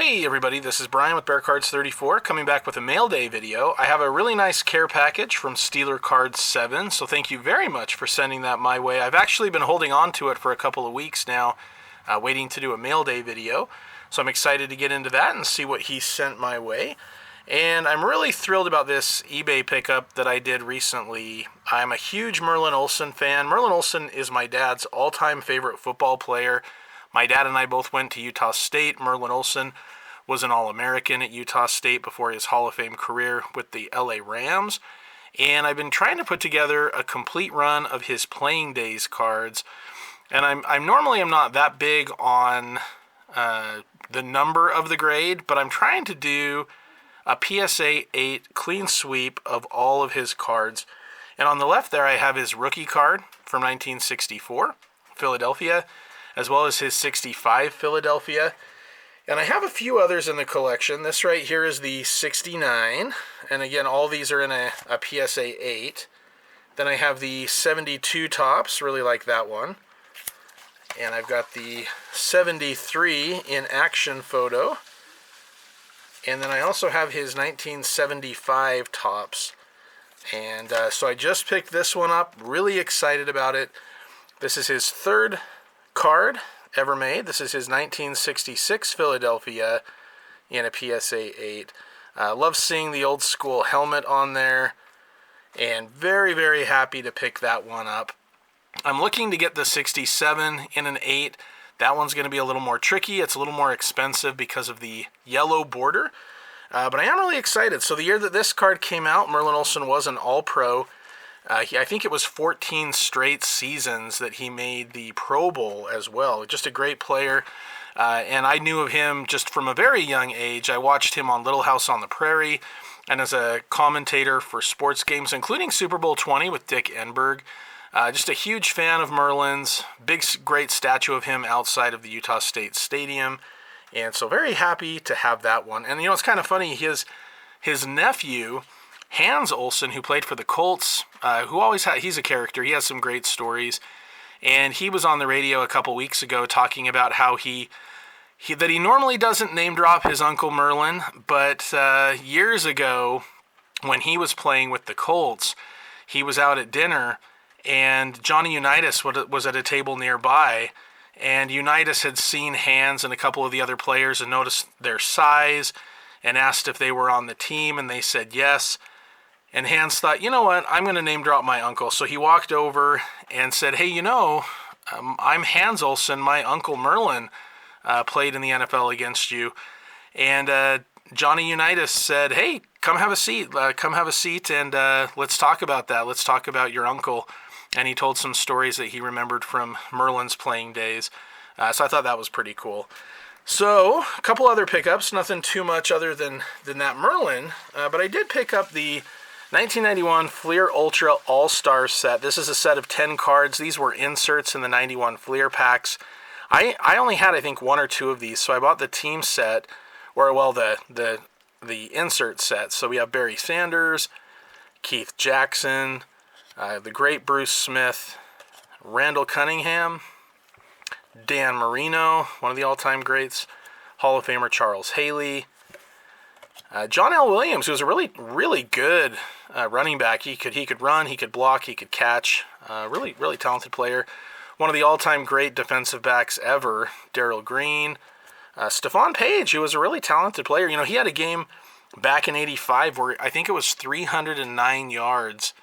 Hey everybody, this is Brian with Bear Cards 34 coming back with a mail day video. I have a really nice care package from Steeler Cards 7, so thank you very much for sending that my way. I've actually been holding on to it for a couple of weeks now, waiting to do a mail day video. So I'm excited to get into that and see what he sent my way. And I'm really thrilled about this eBay pickup that I did recently. I'm a huge Merlin Olsen fan. Merlin Olsen is my dad's all-time favorite football player. My dad and I both went to Utah State. Merlin Olsen was an All-American at Utah State before his Hall of Fame career with the LA Rams. And I've been trying to put together a complete run of his playing days cards. And I'm normally not that big on the number of the grade, but I'm trying to do a PSA 8 clean sweep of all of his cards. And on the left there I have his rookie card from 1964, Philadelphia, as well as his 65 Philadelphia. And I have a few others in the collection. This right here is the 69. And again, all these are in a PSA 8. Then I have the 72 Topps, really like that one. And I've got the 73 in action photo. And then I also have his 1975 Topps. And so I just picked this one up, really excited about it. This is his third card ever made. This is his 1966 Philadelphia in a PSA 8. Love seeing the old school helmet on there, and very, very happy to pick that one up. I'm looking to get the 67 in an 8. That one's going to be a little more tricky. It's a little more expensive because of the yellow border, but I am really excited. So the year that this card came out, Merlin Olsen was an All-Pro. I think it was 14 straight seasons that he made the Pro Bowl as well. Just a great player, and I knew of him just from a very young age. I watched him on Little House on the Prairie and as a commentator for sports games, including Super Bowl 20 with Dick Enberg. Just a huge fan of Merlin's. Big, great statue of him outside of the Utah State Stadium, and so very happy to have that one. And it's kind of funny, his nephew, Hans Olsen, who played for the Colts, he's a character. He has some great stories, and he was on the radio a couple weeks ago talking about how he normally doesn't name drop his Uncle Merlin, but years ago when he was playing with the Colts, he was out at dinner, and Johnny Unitas was at a table nearby, and Unitas had seen Hans and a couple of the other players and noticed their size and asked if they were on the team, and they said yes. And Hans thought, you know what, I'm going to name drop my uncle. So he walked over and said, hey, I'm Hans Olsen. My Uncle Merlin played in the NFL against you. And Johnny Unitas said, hey, come have a seat. And let's talk about that. Let's talk about your uncle. And he told some stories that he remembered from Merlin's playing days. So I thought that was pretty cool. So a couple other pickups, nothing too much other than that Merlin. But I did pick up the 1991 Fleer Ultra All-Star set. This is a set of 10 cards. These were inserts in the 91 Fleer packs. I only had, I think, one or two of these, so I bought the team set, the insert set. So we have Barry Sanders, Keith Jackson, the great Bruce Smith, Randall Cunningham, Dan Marino, one of the all-time greats, Hall of Famer Charles Haley, John L. Williams, who was a really, really good running back. He could run, he could block, he could catch. Really, really talented player. One of the all-time great defensive backs ever, Darrell Green. Stephon Page, who was a really talented player. He had a game back in '85 where I think it was 309 yards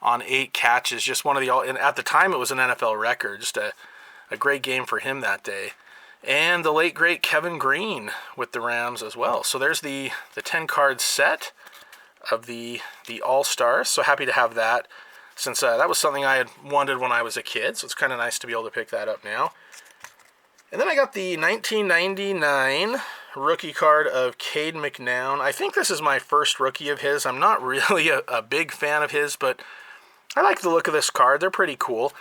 on 8 catches. Just one of and at the time it was an NFL record. Just a great game for him that day. And the late, great Kevin Green with the Rams as well. So there's the 10-card set of the All-Stars. So happy to have that, since that was something I had wanted when I was a kid. So it's kind of nice to be able to pick that up now. And then I got the 1999 rookie card of Cade McNown. I think this is my first rookie of his. I'm not really a big fan of his, but I like the look of this card. They're pretty cool.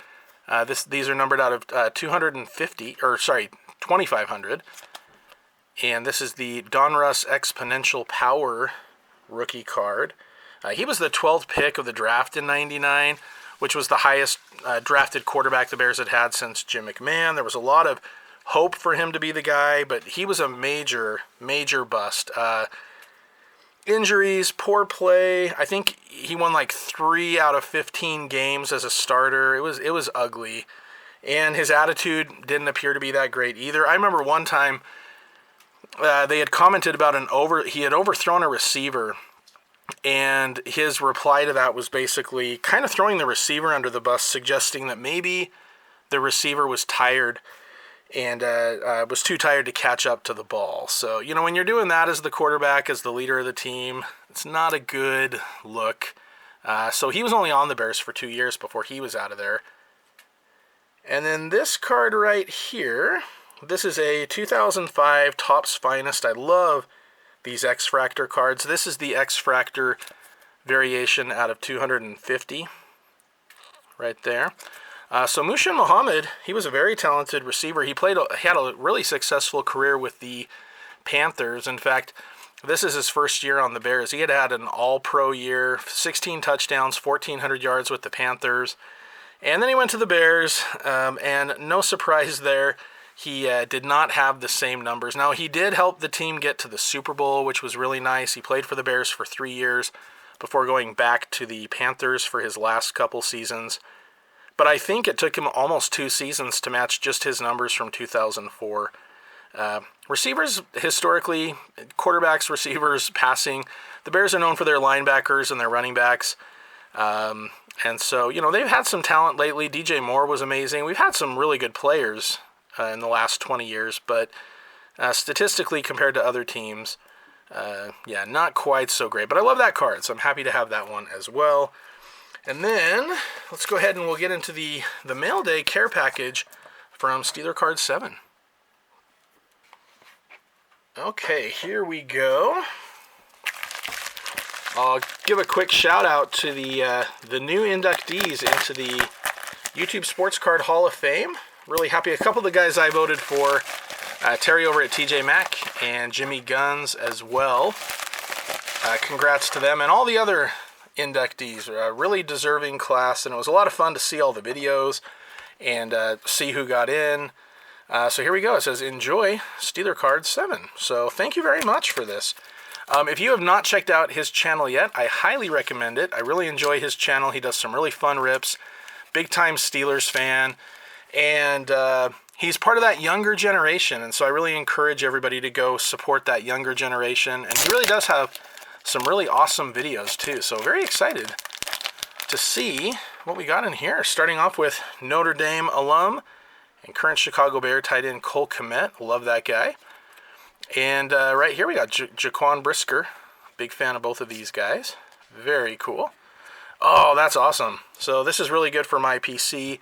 These are numbered out of 2,500. And this is the Donruss Exponential Power rookie card. He was the 12th pick of the draft in '99, which was the highest drafted quarterback the Bears had since Jim McMahon. There was a lot of hope for him to be the guy, but he was a major, major bust. Injuries, poor play. I think he won like 3 out of 15 games as a starter. It was ugly. And his attitude didn't appear to be that great either. I remember one time they had commented about he had overthrown a receiver, and his reply to that was basically kind of throwing the receiver under the bus, suggesting that maybe the receiver was tired and was too tired to catch up to the ball. So, you know, when you're doing that as the quarterback, as the leader of the team, it's not a good look. So he was only on the Bears for 2 years before he was out of there. And then this card right here, this is a 2005 Topps Finest. I love these X-Fractor cards. This is the X-Fractor variation out of 250 right there. So Mushin Muhammad, he was a very talented receiver. He had a really successful career with the Panthers. In fact, this is his first year on the Bears. He had an all-pro year, 16 touchdowns, 1,400 yards with the Panthers. And then he went to the Bears, and no surprise there, he did not have the same numbers. Now, he did help the team get to the Super Bowl, which was really nice. He played for the Bears for 3 years before going back to the Panthers for his last couple seasons. But I think it took him almost 2 seasons to match just his numbers from 2004. Receivers, historically, quarterbacks, receivers, passing, the Bears are known for their linebackers and their running backs. And so, you know, they've had some talent lately. DJ Moore was amazing. We've had some really good players in the last 20 years, but statistically compared to other teams, yeah, not quite so great. But I love that card, so I'm happy to have that one as well. And then, let's go ahead and we'll get into the Mail Day care package from Steeler Card 7. Okay, here we go. I'll give a quick shout out to the new inductees into the YouTube Sports Card Hall of Fame. Really happy. A couple of the guys I voted for, Terry over at TJ Mack and Jimmy Guns as well. Congrats to them and all the other inductees. Really deserving class, and it was a lot of fun to see all the videos and see who got in. So here we go. It says, enjoy Steeler Card 7. So thank you very much for this. If you have not checked out his channel yet, I highly recommend it. I really enjoy his channel. He does some really fun rips. Big-time Steelers fan. And he's part of that younger generation. And so I really encourage everybody to go support that younger generation. And he really does have some really awesome videos, too. So very excited to see what we got in here. Starting off with Notre Dame alum and current Chicago Bear tight end Cole Kmet. Love that guy. And right here we got Jaquan Brisker. Big fan of both of these guys. Very cool. Oh, that's awesome. So this is really good for my PC.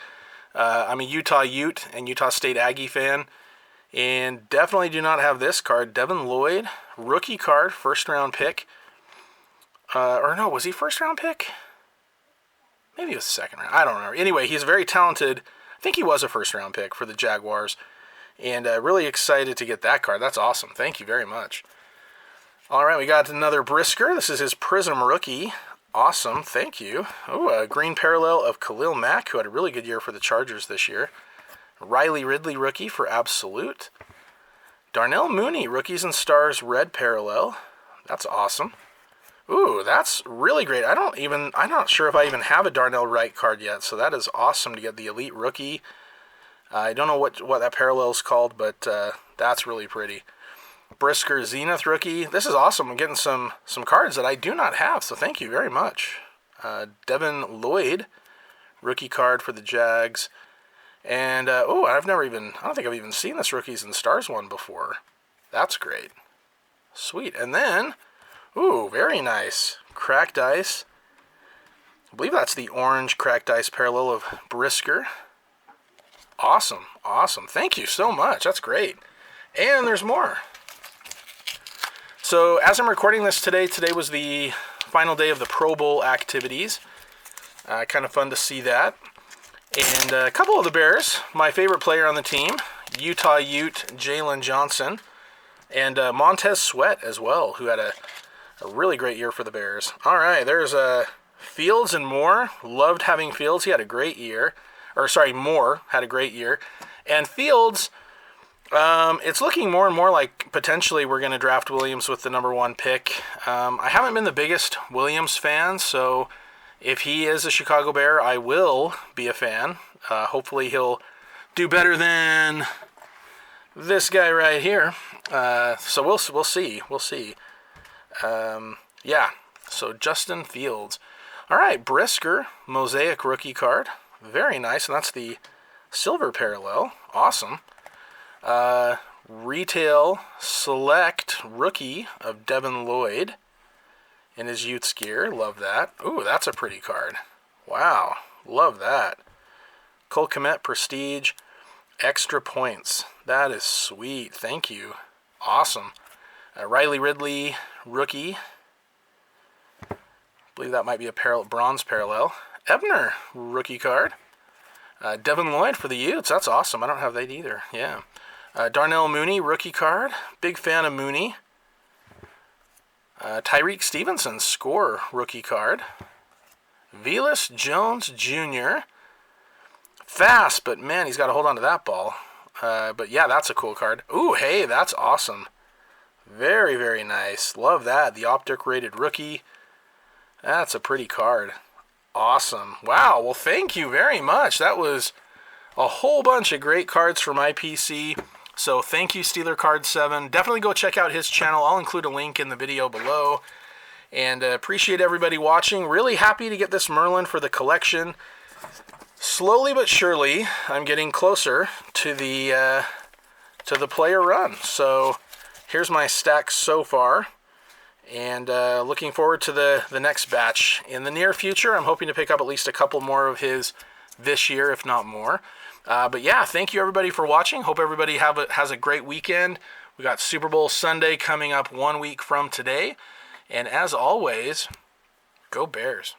I'm a Utah Ute and Utah State Aggie fan. And definitely do not have this card. Devin Lloyd, rookie card, first round pick. Or no, was he first round pick? Maybe it was second round. I don't know. Anyway, he's very talented. I think he was a first round pick for the Jaguars. And really excited to get that card. That's awesome. Thank you very much. All right, we got another Brisker. This is his Prism rookie. Awesome. Thank you. Oh, a green parallel of Khalil Mack, who had a really good year for the Chargers this year. Riley Ridley rookie for Absolute. Darnell Mooney, Rookies and Stars red parallel. That's awesome. Ooh, that's really great. I'm not sure if I even have a Darnell Wright card yet, so that is awesome to get the Elite Rookie. I don't know what that parallel is called, but that's really pretty. Brisker Zenith rookie. This is awesome. I'm getting some cards that I do not have, so thank you very much. Devin Lloyd, rookie card for the Jags. And, I don't think I've even seen this Rookies and Stars one before. That's great. Sweet. And then, ooh, very nice. Cracked Ice. I believe that's the orange Cracked Ice parallel of Brisker. Awesome, awesome. Thank you so much. That's great. And there's more. So as I'm recording this today was the final day of the Pro Bowl activities. Kind of fun to see that. And a couple of the Bears, my favorite player on the team, Utah Ute Jalen Johnson, and Montez Sweat as well, who had a really great year for the Bears. All right, there's Fields and Moore. Loved having Fields. He had a great year. Moore had a great year. And Fields, It's looking more and more like potentially we're going to draft Williams with the #1 pick. I haven't been the biggest Williams fan, so if he is a Chicago Bear, I will be a fan. Hopefully he'll do better than this guy right here. So we'll see. We'll see. Yeah, so Justin Fields. All right, Brisker, Mosaic rookie card. Very nice, and that's the silver parallel. Awesome. Retail Select rookie of Devin Lloyd in his Utes gear. Love that. Ooh, that's a pretty card. Wow, love that. Cole Kmet Prestige, extra points. That is sweet. Thank you. Awesome. Riley Ridley rookie. I believe that might be a bronze parallel. Ebner rookie card. Devin Lloyd for the Utes. That's awesome. I don't have that either. Yeah. Darnell Mooney rookie card. Big fan of Mooney. Tyreek Stevenson score rookie card. Velus Jones Jr. Fast, but man, he's got to hold on to that ball. But yeah, that's a cool card. Ooh, hey, that's awesome. Very, very nice. Love that. The Optic rated rookie. That's a pretty card. Awesome. Wow, well, thank you very much. That was a whole bunch of great cards for my PC. So thank you, Steeler Card 7. Definitely go check out his channel. I'll include a link in the video below. And appreciate everybody watching. Really happy to get this Merlin for the collection. Slowly but surely, I'm getting closer to the player run. So here's my stack so far. And looking forward to the next batch. In the near future, I'm hoping to pick up at least a couple more of his this year, if not more. But yeah, thank you everybody for watching. Hope everybody has a great weekend. We got Super Bowl Sunday coming up 1 week from today. And as always, go Bears.